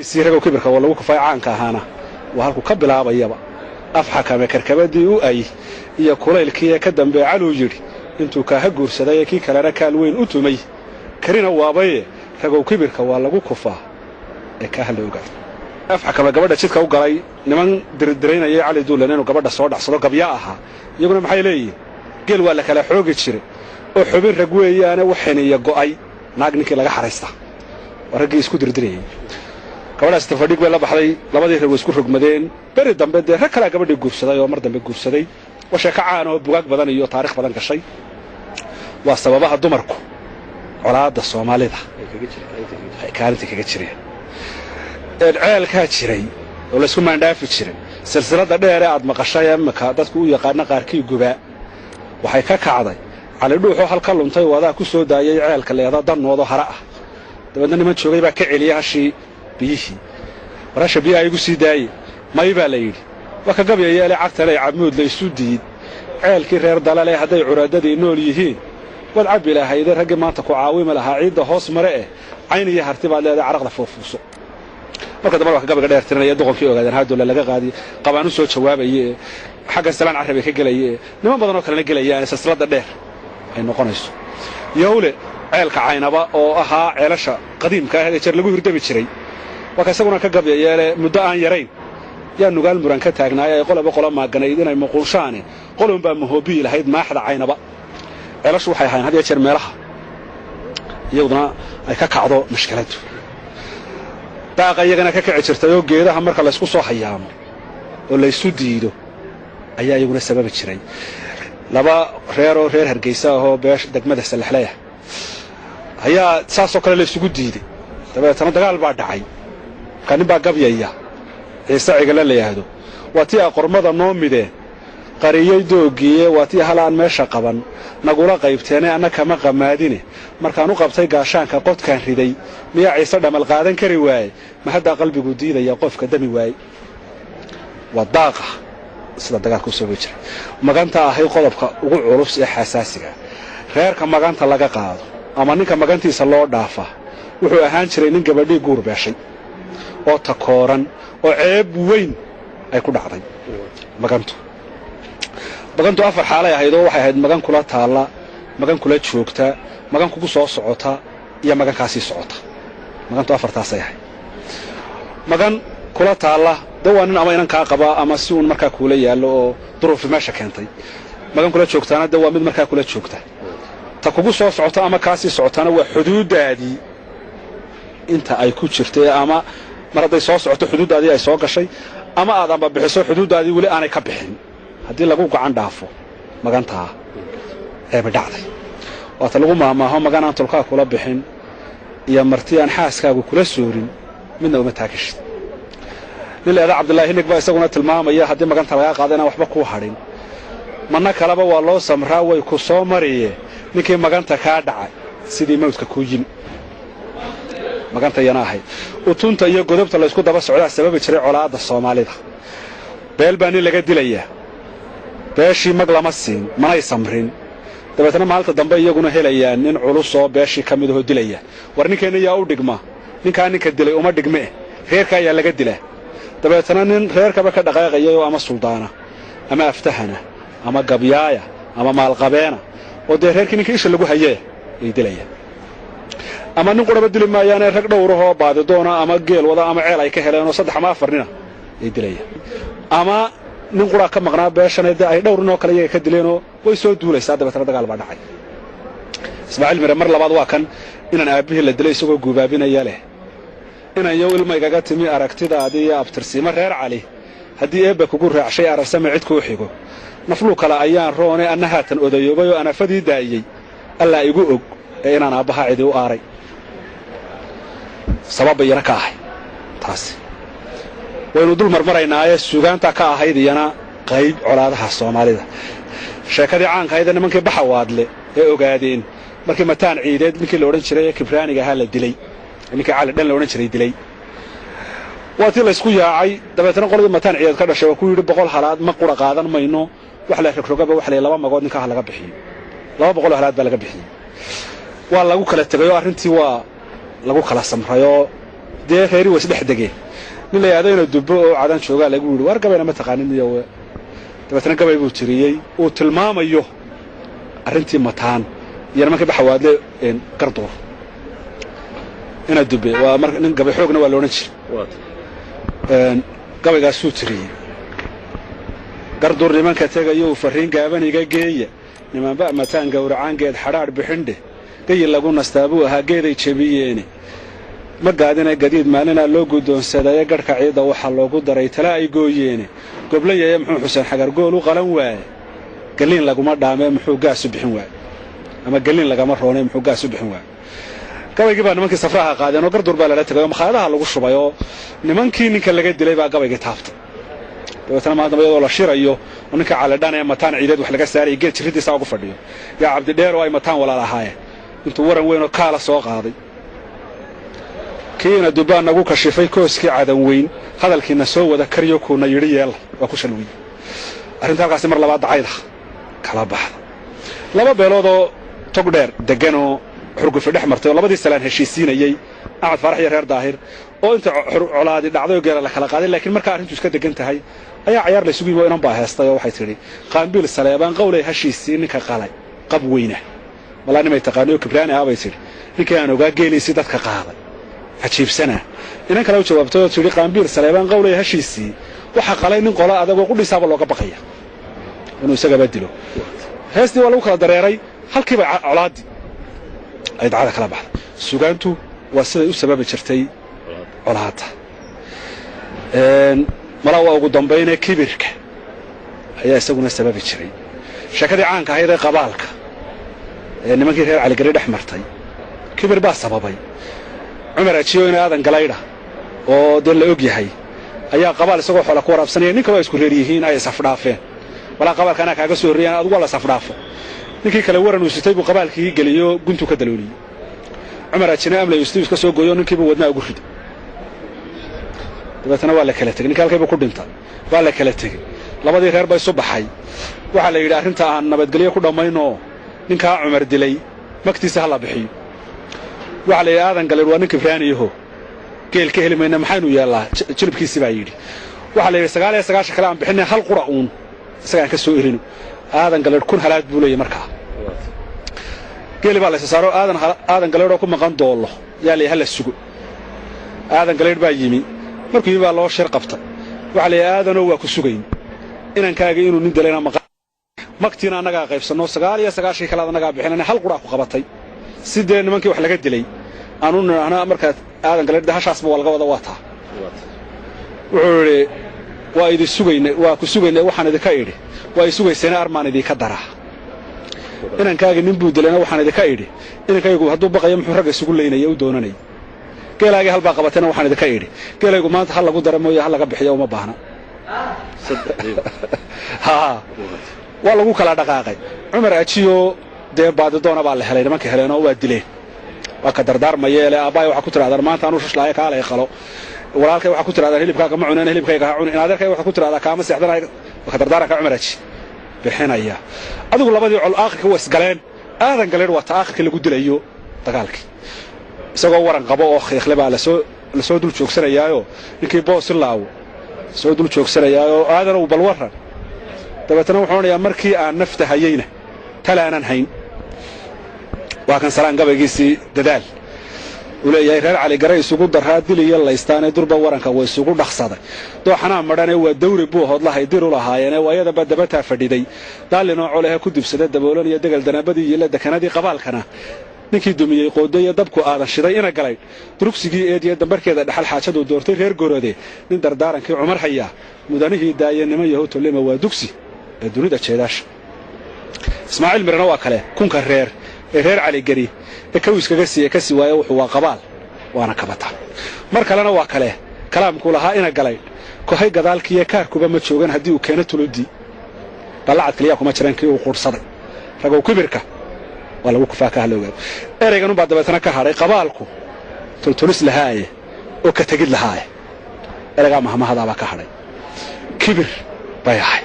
siiraga kibirka waa lagu kufay caanka ahaana waa halku ka bilaabayaba afxakame karkabadii u ay iyo kulaylkii ka dambeeyay caluu yiri intuu ka guursaday kii kalena kaal weyn u tumay karina waabaye ragow kibirka waa lagu kufaa ee ka hal ogaad afxakame gabadha jidka u galay niman dirdireynayay cali duulan inuu gabadha soo dhacsado gabya aha iyaguna maxay leeyihiin geel waa la kala xoogi jiray oo xubin rag weeyaan waxaniya go'ay naag ninkii laga xareysta waragii isku dirdirayay gabadhaas tafadhiig bay la baxday labadii rag isku rogmadeen bari dambe de rag kala gabadhii guursaday oo mar dambe guursaday waxa ka caan oo bugaag badan iyo taariikh badan gashay waa sababaha dumarku colaada Soomaalida ay kaalinta kaga jireen ceelka jiray oo la isku maandhaafi jiray silsilada dheer ee aad maqashay marka dadku u yaqaan qaarkii guba waxay ka kacday cali dhuuxo halka luntay wada ku soo daayay ceelka leeda danoodo hara ah dabadna niman joogay baa ka celiyay hashi biyihii warasha biyaha igu sii daayay may baa la yiri waka gabyay ilaa cagtay cabmuud la isu diid ceelkii reer dalale haday curaadadii nool yihiin wad cab ilaahay rag maanta ku caawima laha ciida hoos mare ee ayniga hartiba leedahay caraqda foofuuso marka damar wax gabayga dheertiranaya doqonkii ogaadeen haadula laga qaadi qabaanu soo jawaabayay xagga salaan carabi ka galayay niman badan oo kale galayaan silsilada dheer ay noqonayso yowle ceelka caynaba oo ahaa ceelasha qadiimka ah ee jeer lagu hirdabi jiray waka isaguna ka gabyay muddo aan yarayn yaa nugaal muran ka taagnaayay qolaba qola maaganayd inay muqulshaane qolon baa mahoobi lahayd maaxda caynaba ceelashu waxay ahayn had jeer meelaha iyaduna ay ka kacdo mushkiladu daaqa iyagana ka kici jirtay oo geedaha marka la isku soo hayaamo oo la isu diido ayaa iyaguna sabab jiray laba reer Hargeysa oo beesh degmada Salaxlaya ayaa saasoo kale la isugu diiday dabeetana dagaal baa dhacay kan baa gabyaya ciisaciga la leeyahdo waati qormada noo mideen qariyay doogiye waati halaan meesha qaban nagula qaybteena annaka ma qamaadine markaan u qabtay gaashaanka qodkaan riday miya ciisa dhamal qaadan kari waay ma hadda qalbigu diidaya qofka dami waay wadaaqa sida dagaalku soo wajir maganta ahay qodobka ugu culus ee xasaasiga reerka maganta laga qaado ama ninka magantiisa loo dhaafa wuxuu ahaan jiray nin gabadhii guur beeshay oo takooran oo ceeb weyn ay ku dhacday magantu afar xaalay ahayd oo waxay ahayd magan kula taala magan kula joogta magan kugu soo socota iyo magan kaasi socota magantu afartaas ay ahayd magan kula taala dawaanin ama inaan ka qaba ama si uun marka kula yaalo oo duruuf meesha keentay magan kula joogtaana dawaa mid marka kula joogta ta kugu soo socota ama kaasi socotana waa xuduudaadii inta ay ku jirtay ama mar haday soo socoto xuduudaadii ay soo gashay ama aad amba bixiso xuduudaadii wali aanay ka bixin hadii lagu gacan dhaafo maganta ee badacday waxa lagu maamaaho magana tolka kula bixin iyo martiyaan xaaskaagu kula soorin midna uma taakish lillahi abdullahi nigba isaguna tilmaamaya hadii maganta laga qaadana waxba ku harin manna kalaba waa loo samraa way ku soo mariyay ninkii maganta ka dhacay sidii mawdka ku yimi maganta yana ahay utunta iyo godobta la isku daba socdaa sabab jiray colaada Soomaalida beel baan laga dilayaa beeshii maglama siin manay samrin dabeetana maalinta dambe iyaguna helayaan nin culus oo beeshii kamid ah dilaya war ninkeena yaa u dhigma ninka dilay uma dhigme reerka ayaa laga dilaa dabeetana nin reerkaba ka dhaqaaqayay ama suldaana ama aftahana ama gabyaaya ama maalqabeena oo reerkii ninka isha lagu hayay ay dilayaan ama nin qurba dili maayaan rag dhowraho baadi doona ama geel wada ama ceel ay ka heleen oo 3 ama 4 nina ay dilayaan ama nin qura ka maqnaa beeshanayda ay dhowr noo kale iyaga ka dileeno way soo duulaysaa dabeetana dagaal baa dhacay Ismaaciil Mire mar labaad waa kan inaan aabihii la dilay isagoo guubaabinaya leh inaan yow ilmaygaga timi aragtidaadii iyo abtirsiima reer Cali hadii eebba kugu raacshay ararsame cid ku xigo naflu kala ayaan roone annahaatan odayoobay oo anafadii daayay alla igu og ee inaan aabaha cidi u aaray sabab yara ka ahay taas waynu dul marmaraynaa suugaanta ka ahayd iyana qayb colaadaha Soomaalida sheekadii caanka ahayd nimankii baxawaadle ee ogaadeen markii mataan ciideed ninkii la oran jiray Kibraaniga ahaa la dilay ninkii Cali dhan la oran jiray dilay waati la isku yaacay dabeetana qoladii mataan ciideed ka dhashay ku yiri 100 halaad ma qura qaadan mayno wax la rogrogaba wax la laba magood ninka laga bixiyo 200 halaad baa laga bixiyo waa lagu kala tagay oo arintii waa lagu kala samrayo dee reeri was dhex degeen nin la yiraahdo inuu dubbo oo cadan jooga lagu yiri war gabayna ma taqaanin iyo dabeetana gabay buu tiriyay uu tilmaamayo arrintii mataan iyo markii baxawaadle gardoor ina dubbe waa mar nin gabay xoogna waa loonan jiray gabaygaas uu tiriyay gardoor nimanka tagayo fariin gaaban iga geeya nimanba mataan gowracaan geed xaraar bixindhe gay lagu nastaabo aha geeday jabiyeen ma gaadina gadiid maalina loo gudoonsaday garka ciida waxa loogu daray tala ay gooyeen goblayay muxuu xuseen xagar gool u qalan waay galin laguma dhaamay muxuu gaas u bixin waay ama galin lagama roonay muxuu gaas u bixin waay gabayga baa nimankii safraha qaadeen oo gardoor baa la tagay makhaayadaha lagu shubay oo nimankii ninka laga dilay baa gabayga taabtay dabeetana maanta iyadoo la shirayo oo ninka caaladhan ee mataan ciideed wax laga saaray geed jiridiisa ugu fadhiyo yaa cabdi dheer oo ay mataan walaalahaayeen intuu waran weyn oo kaala soo qaaday kiina dubaan nagu kashifay kooskii cadan weyn hadalkiina soo wada kariyo kuna yiri yeel waa ku shalwiy arrinta halkaas mar labaad dacayda kala baxda laba beelood oo tog dheer degan oo xurguf dhex martay oo labadii salaan heshiisiinayay Axmed Farax iyo reer Daahir oo inta colaadi dhacday geela la kala qaaday laakiin marka arrintu iska degan tahay ayaa ciyaar la isugu yimid inaan baa heestay oo waxay tiri qaanbil saleebaan qowlay heshiisiin ninka qalay qab weyna walaana ma taqaaniyo kibraan aabay tiri ninka aan ogaa geelisi dadka qaaday ajiibsana inaan kala jawaabto oo tiri qaanbil saleebaan qowlay heshiisiin waxa qalay nin qola adag oo qudhisaaba looga baqaya inuu isaga badilo heestii waa lagu kala dareeray halkiiba colaadi ay dacada kala baxday suugaantu waa sida u sababi jirtay colaada mala waa ugu dambeeyay kibirka ayaa isaguna sababi jiray shakadii caanka ahayd ee qabaalka nimankii reer cali gari dhex martay kibir baa sababay Umar ajiyo in aadan galayda oo dad la og yahay ayaa qabaal isagoo xoolo ku waraabsanaya ninka waa isku reeriyihiin ay safdhaafeen wala qabaalkana kaaga soo horreeyaan adigu wala safdhaafo ninkii kale waran uu sitay buu qabaalkii galiyo guntu ka dalooliyay Umar ajina amla yustiis ka soo gooyo ninkii buu wadnaa ugu riday dabeetana waa la kala tagay ninka halkay ku dhintay waa la kala tagay labadii reer bay soo baxay waxa la yiraahdaa arrinta aan nabadgelyo ku dhamayno ninka Umar dilay magtiisa hala bixiyo waxa la yiraahdaa galeen waa ninka Ibraaniyo geel ka helimayna maxaynu yeelaa jilibkiisa baa yiri waxa la yiraahdaa 99 kala aan bixinay hal qura'uun isaga ka soo irino aadan galeen kun halaad buu leeyahay markaa geel baa la saaro aadan galeen oo ku maqan doolo yaa la hal sugo aadan galeen baa yimi markii baa loo shir qabtay waxa la aadan oo waa ku sugayn inaan kaaga inuu nin dilayna magtiina anaga qaybsano 99 kala anaga bixinay hal qura ku qabatay sidee nimankii wax laga dilay aanu ana marka aadan galeen hashaasba waa laga wada waata wuxuu waa idin sugaynay waa ku sugaynay waxaan idin ka idhi waa sugaysana armaan idin ka dara inaan kaaga nin buu dilayna waxaan idin ka idhi inaan kaagu hadduu baqayo muxuu rag isugu leeynay oo doonanay geelaaga halba qabatana waxaan idin ka idhi geelaygu maanta hal lagu daro mooyo hal laga bixiyo uma baahna ha waa lagu kala dhaqaaqay Umar ajiyo dee baadidoona baa la helay nimankii heleeno waa dileen waa ka dardaarmayay aabay waxa ku tiraadar maanta aanu shishlaayo kaalay qalo walaalkay waxa ku tiraadar hilibkaaga ma cunaan hilibkayga ha cun in adeerkay waxa ku tiraadar kaama seexdanay waxa dardaaranka Umar aji bixinaya adigu labadii col aakhirka was galeen aadan galeen waa aakhirka lagu dilayo dagaalkii isagoo waran qabo oo xiiqle baa la soo dul joogsanayaayo ninkii boos laaw soo dul joogsanayaayo aadan uu balwaran dabeetana wuxuu onayaa markii aan nafta hayayna talaanan hayn waa kan salaan gabaygiisii dadaal وليه رجع على جريس وجود درهاد دي يلا يستاني دربا ورنك ويسوق دخصده دوحنا مرنا هو الدوري بوه الله يديروا لها يعني وياذا بدبتها فديدي قال لنا عليها كدب سدد دبولون يدقل دنابدي يلا دكنادي قبال كنا ninkii dumiyay qoodaya dabku aadan shiday ina galay durugsigii eediyay dambarkeeda dhaxal xaajadu doortay reer goorode nin dardaarankii Umar Haya mudanihii daayanimo yahay tolema waa dugsi ee dunida jeedash Ismaaciil Mirna waa kale kunka reer Cali Gari ee ka wiiskaga siiyay ka sii waayo wuxuu waa qabaal waana kabata mar kalena waa kale kalaamku lahaa ina galay kooxay gadaalkii kaarkuba ma joogan hadii uu keeno tuludi balacad kaliya kuma jiraan kii uu qursaday ragow kibirka wala uu kufaaka halowga ereygan u baadbatana ka haray qabaalku tultulis lahaaye oo ka tagid lahaaye ereyga mahmahada ba ka haray kibir bayahay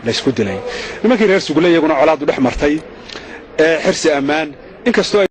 la isku dilay nimankii reer suguleeyaguna colaadu dhex martay xirsi amaan inkastoo